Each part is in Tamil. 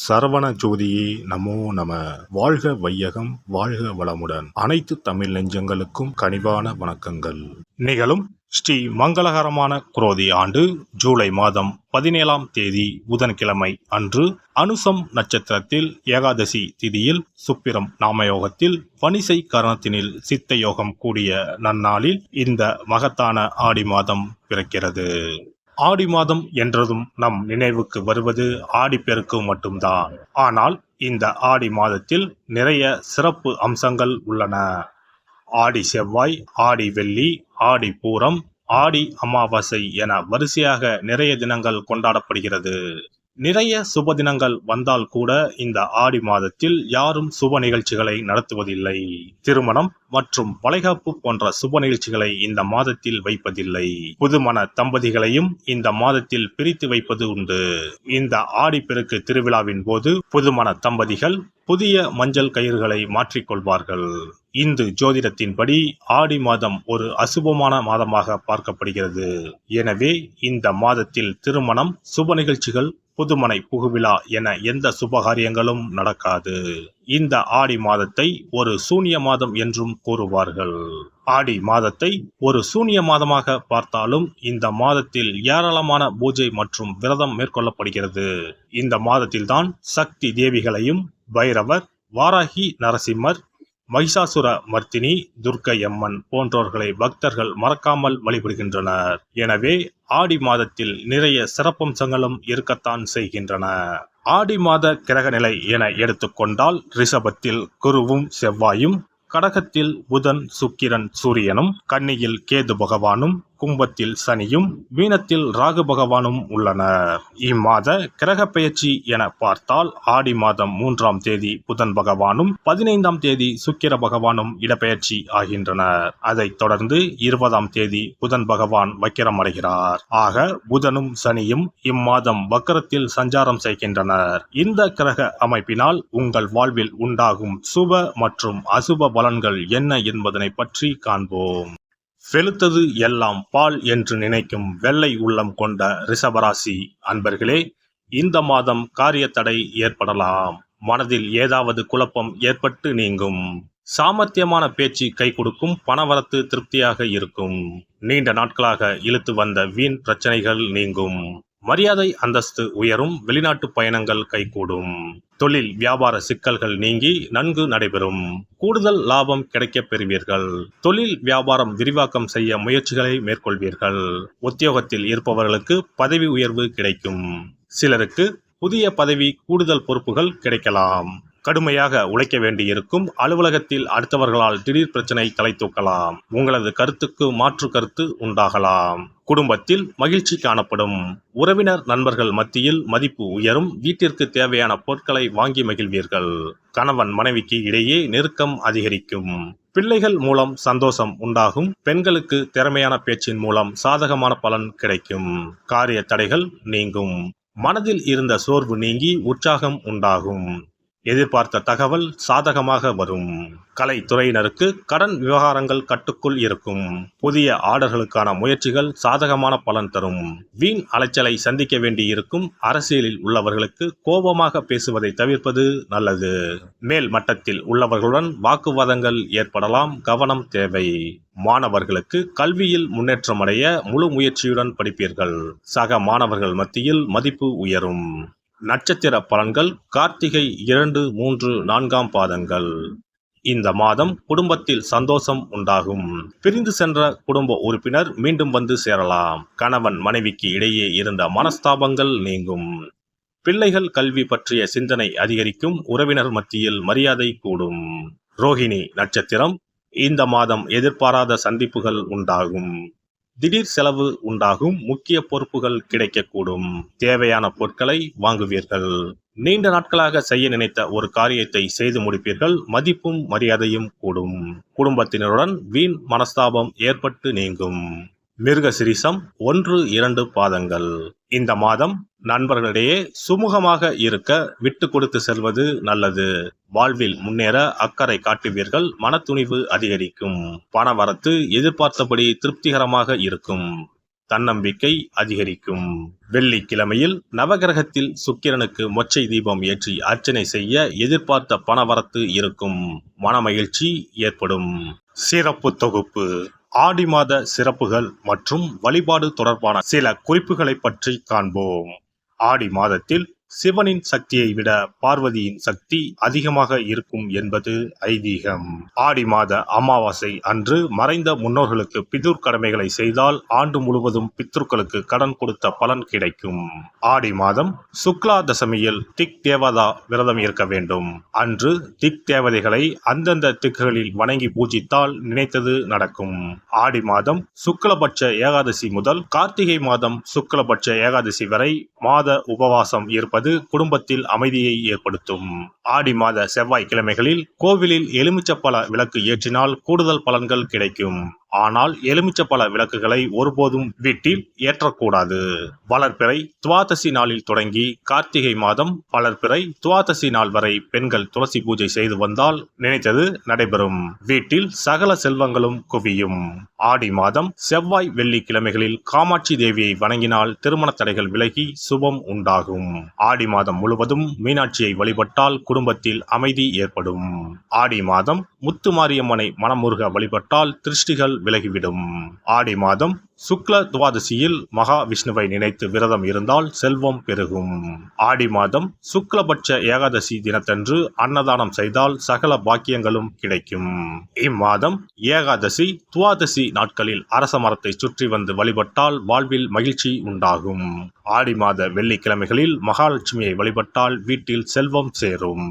சரவண ஜோதியே நமோ நம. வாழ்க வையகம், வாழ்க வளமுடன். அனைத்து தமிழ் நெஞ்சங்களுக்கும் கனிவான வணக்கங்கள். நிகழும் ஸ்ரீ மங்களகரமான குரோதி ஆண்டு ஜூலை மாதம் 17ஆம் தேதி புதன்கிழமை அன்று அனுசம் நட்சத்திரத்தில் ஏகாதசி திதியில் சுப்பிரம் நாமயோகத்தில் வணிசை கரணத்தினில் சித்த யோகம் கூடிய நன்னாளில் இந்த மகத்தான ஆடி மாதம் பிறக்கிறது. ஆடி மாதம் என்றதும் நம் நினைவுக்கு வருவது ஆடிப்பெருக்கு மட்டும்தான். ஆனால் இந்த ஆடி மாதத்தில் நிறைய சிறப்பு அம்சங்கள் உள்ளன. ஆடி செவ்வாய், ஆடி வெள்ளி, ஆடி பூரம், ஆடி அமாவாசை என வரிசையாக நிறைய தினங்கள் கொண்டாடப்படுகிறது. நிறைய சுப தினங்கள் வந்தால் கூட இந்த ஆடி மாதத்தில் யாரும் சுப நிகழ்ச்சிகளை நடத்துவதில்லை. திருமணம் மற்றும் வளைகாப்பு போன்ற சுப நிகழ்ச்சிகளை இந்த மாதத்தில் வைப்பதில்லை. புதுமண தம்பதிகளையும் இந்த மாதத்தில் பிரித்து வைப்பது உண்டு. இந்த ஆடிப்பெருக்கு திருவிழாவின் போது புதுமண தம்பதிகள் புதிய மஞ்சள் கயிறுகளை மாற்றிக்கொள்வார்கள். இந்து ஜோதிடத்தின்படி ஆடி மாதம் ஒரு அசுபமான மாதமாக பார்க்கப்படுகிறது. எனவே இந்த மாதத்தில் திருமணம், சுப நிகழ்ச்சிகள், புதுமனை புகுவிழா என எந்த சுபகாரியங்களும் நடக்காது. இந்த ஆடி மாதத்தை ஒரு சூன்ய மாதம் என்றும் கூறுவார்கள். ஆடி மாதத்தை ஒரு சூன்ய மாதமாக பார்த்தாலும் இந்த மாதத்தில் ஏராளமான பூஜை மற்றும் விரதம் மேற்கொள்ளப்படுகிறது. இந்த மாதத்தில்தான் சக்தி தேவிகளையும் பைரவர், வாராகி, நரசிம்மர், மகிஷாசுர மர்த்தினி, துர்க்கை அம்மன் போன்றோர்களை பக்தர்கள் மறக்காமல் வழிபடுகின்றனர். எனவே ஆடி மாதத்தில் நிறைய சிறப்பம்சங்களும் இருக்கத்தான் செய்கின்றன. ஆடி மாத கிரகநிலை என எடுத்துக்கொண்டால் ரிஷபத்தில் குருவும் செவ்வாயும், கடகத்தில் புதன், சுக்கிரன், சூரியனும், கன்னியில் கேது பகவானும், கும்பத்தில் சனியும், மீனத்தில் ராகு பகவானும் உள்ளனர். இம்மாத கிரக பெயர்ச்சி என பார்த்தால் ஆடி மாதம் 3ஆம் தேதி புதன் பகவானும் 15ஆம் தேதி சுக்கிர பகவானும் இடப்பெயர்ச்சி ஆகின்றனர். அதைத் தொடர்ந்து 20ஆம் தேதி புதன் பகவான் வக்கிரம் அடைகிறார். ஆக புதனும் சனியும் இம்மாதம் வக்கரத்தில் சஞ்சாரம் செய்கின்றனர். இந்த கிரக அமைப்பினால் உங்கள் வாழ்வில் உண்டாகும் சுப மற்றும் அசுப பலன்கள் என்ன என்பதனை பற்றி காண்போம். வெளுத்தது எல்லாம் பால் என்று நினைக்கும் வெள்ளை உள்ளம் கொண்ட ரிஷபராசி அன்பர்களே, இந்த மாதம் காரிய தடை ஏற்படலாம். மனதில் ஏதாவது குழப்பம் ஏற்பட்டு நீங்கும். சாமர்த்தியமான பேச்சு கை கொடுக்கும். பணவரத்து திருப்தியாக இருக்கும். நீண்ட நாட்களாக இழுத்து வந்த வீண் பிரச்சனைகள் நீங்கும். மரியாதை அந்தஸ்து உயரும். வெளிநாட்டு பயணங்கள் கைகூடும். தொழில் வியாபார சிக்கல்கள் நீங்கி நன்கு நடைபெறும். கூடுதல் லாபம் கிடைக்கப் பெறுவீர்கள். தொழில் வியாபாரம் விரிவாக்கம் செய்ய முயற்சிகளை மேற்கொள்வீர்கள். உத்தியோகத்தில் இருப்பவர்களுக்கு பதவி உயர்வு கிடைக்கும். சிலருக்கு புதிய பதவி, கூடுதல் பொறுப்புகள் கிடைக்கலாம். கடுமையாக உழைக்க வேண்டியிருக்கும். அலுவலகத்தில் அடுத்தவர்களால் திடீர் பிரச்சனை தலை தூக்கலாம். உங்களது கருத்துக்கு மாற்று கருத்து உண்டாகலாம். குடும்பத்தில் மகிழ்ச்சி காணப்படும். உறவினர் நண்பர்கள் மத்தியில் மதிப்பு உயரும். வீட்டிற்கு தேவையான பொருட்களை வாங்கி மகிழ்வீர்கள். கணவன் மனைவிக்கு இடையே நெருக்கம் அதிகரிக்கும். பிள்ளைகள் மூலம் சந்தோஷம் உண்டாகும். பெண்களுக்கு திறமையான பேச்சின் மூலம் சாதகமான பலன் கிடைக்கும். காரிய தடைகள் நீங்கும். மனதில் இருந்த சோர்வு நீங்கி உற்சாகம் உண்டாகும். எதிர்பார்த்த தகவல் சாதகமாக வரும். கலைத்துறையினருக்கு கடன் விவகாரங்கள் கட்டுக்குள் இருக்கும். புதிய ஆர்டர்களுக்கான முயற்சிகள் சாதகமான பலன் தரும். வீண் அலைச்சலை சந்திக்க வேண்டியிருக்கும். அரசியலில் உள்ளவர்களுக்கு கோபமாக பேசுவதை தவிர்ப்பது நல்லது. மேல் மட்டத்தில் உள்ளவர்களுடன் வாக்குவாதங்கள் ஏற்படலாம். கவனம் தேவை. மாணவர்களுக்கு கல்வியில் முன்னேற்றம் அடைய முழு முயற்சியுடன் படிப்பீர்கள். சக மாணவர்கள் மத்தியில் மதிப்பு உயரும். நட்சத்திர பலன்கள் கார்த்திகை 2, 3, 4ஆம் பாதங்கள். இந்த மாதம் குடும்பத்தில் சந்தோஷம் உண்டாகும். பிரிந்து சென்ற குடும்ப உறுப்பினர் மீண்டும் வந்து சேரலாம். கணவன் மனைவிக்கு இடையே இருந்த மனஸ்தாபங்கள் நீங்கும். பிள்ளைகள் கல்வி பற்றிய சிந்தனை அதிகரிக்கும். உறவினர் மத்தியில் மரியாதை கூடும். ரோஹிணி நட்சத்திரம். இந்த மாதம் எதிர்பாராத சந்திப்புகள் உண்டாகும். திடீர் செலவு உண்டாகும். முக்கிய பொறுப்புகள் கிடைக்கக்கூடும். தேவையான பொருட்களை வாங்குவீர்கள். நீண்ட நாட்களாக செய்ய நினைத்த ஒரு காரியத்தை செய்து முடிப்பீர்கள். மதிப்பும் மரியாதையும் கூடும். குடும்பத்தினருடன் வீண் மனஸ்தாபம் ஏற்பட்டு நீங்கும். மிருகசிரிசம் 1, 2 பாதங்கள். இந்த மாதம் நண்பர்களிடையே சுமூகமாக இருக்க விட்டு கொடுத்து செல்வது நல்லது. வாழ்வில் முன்னேற அக்கறை காட்டுவீர்கள். மனத்துணிவு அதிகரிக்கும். பணவரத்து எதிர்பார்த்தபடி திருப்திகரமாக இருக்கும். தன்னம்பிக்கை அதிகரிக்கும். வெள்ளிக்கிழமையில் நவகிரகத்தில் சுக்கிரனுக்கு மொச்சை தீபம் ஏற்றி அர்ச்சனை செய்ய எதிர்பார்த்த பணவரத்து இருக்கும். மனமகிழ்ச்சி ஏற்படும். சிறப்பு தொகுப்பு. ஆடி மாத சிறப்புகள் மற்றும் வழிபாடு தொடர்பான சில குறிப்புகளை பற்றி காண்போம். ஆடி மாதத்தில் சிவனின் சக்தியை விட பார்வதியின் சக்தி அதிகமாக இருக்கும் என்பது ஐதீகம். ஆடி மாத அமாவாசை அன்று மறைந்த முன்னோர்களுக்கு பிதுர் கடமைகளை செய்தால் ஆண்டு முழுவதும் பித்ருக்களுக்கு கடன் கொடுத்த பலன் கிடைக்கும். ஆடி மாதம் சுக்லா தசமியில் திக் தேவதா விரதம் இருக்க வேண்டும். அன்று திக் தேவதைகளை அந்தந்த திக்குகளில் வணங்கி பூஜித்தால் நினைத்தது நடக்கும். ஆடி மாதம் சுக்லபட்ச ஏகாதசி முதல் கார்த்திகை மாதம் சுக்லபட்ச ஏகாதசி வரை மாத உபவாசம் இருப்பது குடும்பத்தில் அமைதியை ஏற்படுத்தும். ஆடி மாத செவ்வாய்க்கிழமைகளில் கோவிலில் எலுமிச்சப்பழ விளக்கு ஏற்றினால் கூடுதல் பலன்கள் கிடைக்கும். ஆனால் எலுமிச்சப்பழ விளக்குகளை ஒருபோதும் வீட்டில் ஏற்றக்கூடாது. வளர்பிறை துவாதசி நாளில் தொடங்கி கார்த்திகை மாதம் வளர்பிறை துவாதசி நாள் வரை பெண்கள் துளசி பூஜை செய்து வந்தால் நினைத்தது நடைபெறும். வீட்டில் சகல செல்வங்களும் குவியும். ஆடி மாதம் செவ்வாய் வெள்ளிக்கிழமைகளில் காமாட்சி தேவியை வணங்கினால் திருமண தடைகள் விலகி சுபம் உண்டாகும். ஆடி மாதம் முழுவதும் மீனாட்சியை வழிபட்டால் குடும்பத்தில் அமைதி ஏற்படும். ஆடி மாதம் முத்துமாரியம்மனை மனமுருக வழிபட்டால் திருஷ்டிகள் விலகிவிடும். ஆடி மாதம் சுக்ல துவாதசியில் மகா விஷ்ணுவை நினைத்து விரதம் இருந்தால் செல்வம் பெருகும். ஆடி மாதம் சுக்லபட்ச ஏகாதசி தினத்தன்று அன்னதானம் செய்தால் சகல பாக்கியங்களும் கிடைக்கும். இம்மாதம் ஏகாதசி துவாதசி நாட்களில் அரச மரத்தை சுற்றி வந்து வழிபட்டால் வாழ்வில் மகிழ்ச்சி உண்டாகும். ஆடி மாத வெள்ளிக்கிழமைகளில் மகாலட்சுமியை வழிபட்டால் வீட்டில் செல்வம் சேரும்.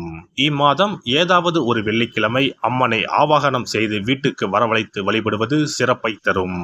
இம்மாதம் ஏதாவது ஒரு வெள்ளிக்கிழமை அம்மனை ஆவாகனம் செய்து வீட்டுக்கு வரவழைத்து வழிபடுவது சிறப்பை தரும்.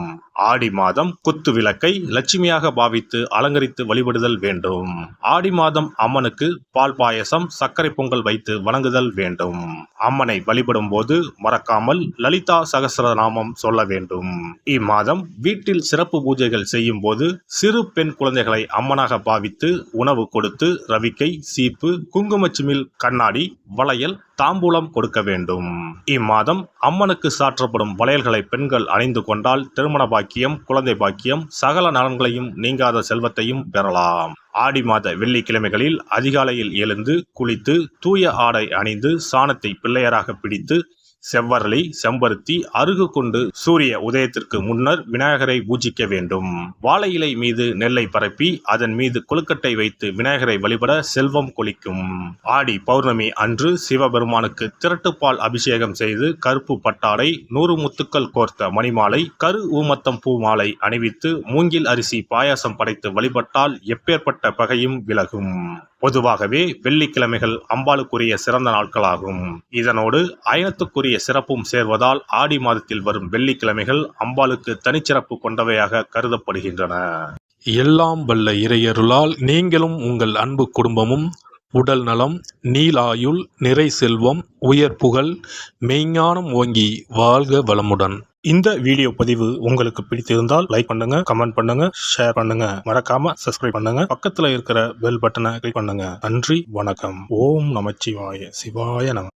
ஆடி மாதம் குத்து விளக்கை லட்சுமியாக பாவித்து அலங்கரித்து வழிபடுதல் வேண்டும். ஆடி மாதம் அம்மனுக்கு பால் பாயசம் சர்க்கரை பொங்கல் வைத்து வணங்குதல் வேண்டும். அம்மனை வழிபடும் போது மறக்காமல் லலிதா சகஸ்ரநாமம் சொல்ல வேண்டும். இம்மாதம் வீட்டில் சிறப்பு பூஜைகள் செய்யும் போது சிறு பெண் குழந்தைகளை அம்மனாக பாவித்து உணவு கொடுத்து ரவிக்கை சீப்பு குங்குமச்சிமிழ் கண்ணாடி வளையல் தாம்பூலம் கொடுக்க வேண்டும். இம்மாதம் அம்மனுக்கு சாற்றப்படும் வளையல்களை பெண்கள் அணிந்து கொண்டால் திருமண பாக்கியம் குழந்தை பாக்கியம் சகல நலன்களையும் நீங்காத செல்வத்தையும் பெறலாம். ஆடி மாத வெள்ளிக்கிழமைகளில் அதிகாலையில் எழுந்து குளித்து தூய ஆடை அணிந்து சாணத்தை பிள்ளையராக பிடித்து செவ்வரளி செம்பருத்தி அருகு கொண்டு சூரிய உதயத்திற்கு முன்னர் விநாயகரை பூஜிக்க வேண்டும். வாழை இலை மீது நெல்லை பரப்பி அதன் மீது கொழுக்கட்டை வைத்து விநாயகரை வழிபட செல்வம் கொளிக்கும். ஆடி பௌர்ணமி அன்று சிவபெருமானுக்கு திரட்டுப்பால் அபிஷேகம் செய்து கருப்பு பட்டாடை 100 முத்துக்கள் கோர்த்த மணிமாலை கரு ஊமத்தம் பூ மாலை அணிவித்து மூங்கில் அரிசி பாயாசம் படைத்து வழிபட்டால் எப்பேற்பட்ட பகையும் விலகும். பொதுவாகவே வெள்ளிக்கிழமைகள் அம்பாளுக்குரிய சிறந்த நாட்களாகும். இதனோடு அயனத்துக்குரிய சிறப்பும் சேர்வதால் ஆடி மாதத்தில் வரும் வெள்ளிக்கிழமைகள் அம்பாளுக்கு தனிச்சிறப்பு கொண்டவையாக கருதப்படுகின்றன. எல்லாம் வல்ல இறையருளால் நீங்களும் உங்கள் அன்பு குடும்பமும் உடல் நலம் நீலாயுள் நிறை செல்வம் உயர் புகழ் மெய்ஞானம் ஓங்கி வாழ்க வளமுடன். இந்த வீடியோ பதிவு உங்களுக்கு பிடித்திருந்தால் லைக் பண்ணுங்க, கமெண்ட் பண்ணுங்க, ஷேர் பண்ணுங்க, மறக்காம சப்ஸ்கிரைப் பண்ணுங்க, பக்கத்துல இருக்கிற பெல் பட்டனை கிளிக் பண்ணுங்க. நன்றி, வணக்கம். ஓம் நமச்சிவாய. சிவாய நம.